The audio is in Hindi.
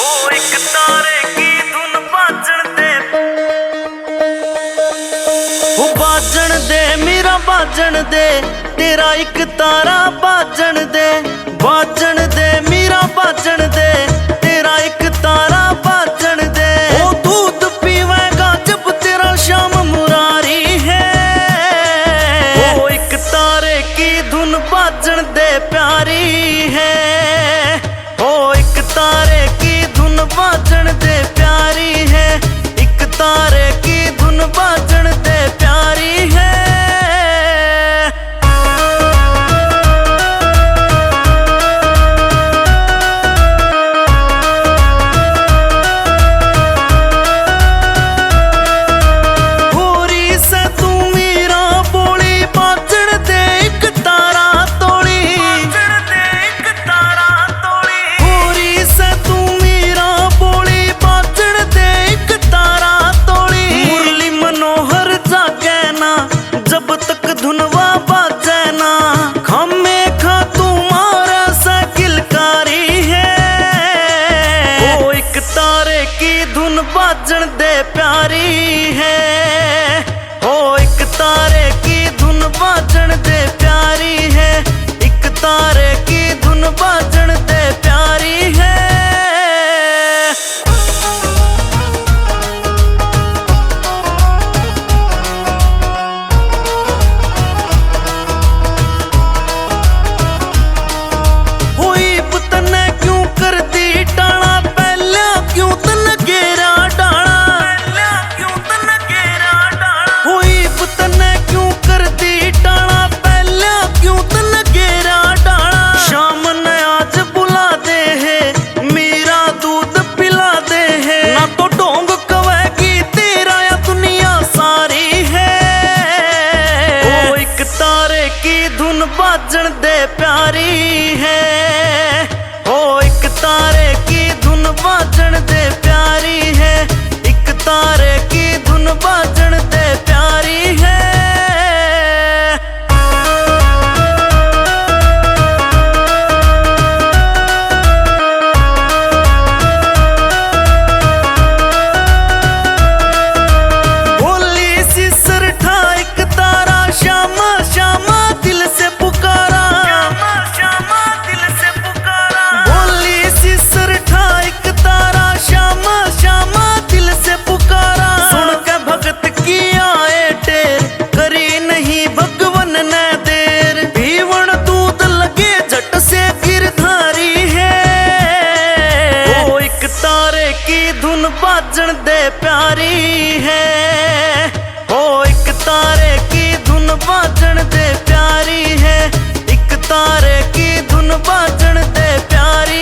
एक तारे की धुन बाजन दे मेरा बाजन दे, तेरा एक तारा बाजन दे मेरा बाजन दे, तेरा एक तारा बाजन दे। ओ दूध पीवेगा जब तेरा श्याम मुरारी है। ओ एक तारे की धुन बाजन दे प्यारी है। ओ एक तारे की धुन बाजन दे प्यारी है। एक तारे की धुन बाजन दे प्यारी है। बाजन दे प्यारी है। हो एक तारे की धुन बाजन दे प्यारी है। एक तारे की धुन बाजन दे प्यारी है। हुई पुतने क्यों कर दी टाणा, पहला क्यों तन गेरा बाजन दे प्यारी है। हो एक तारे की धुन बाजन दे प्यारी है। एक तारे की धुन बाजन दे प्यारी है। बाजन दे प्यारी है। हो एक तारे की धुन बाजन दे प्यारी है। एक तारे की धुन बाजन दे प्यारी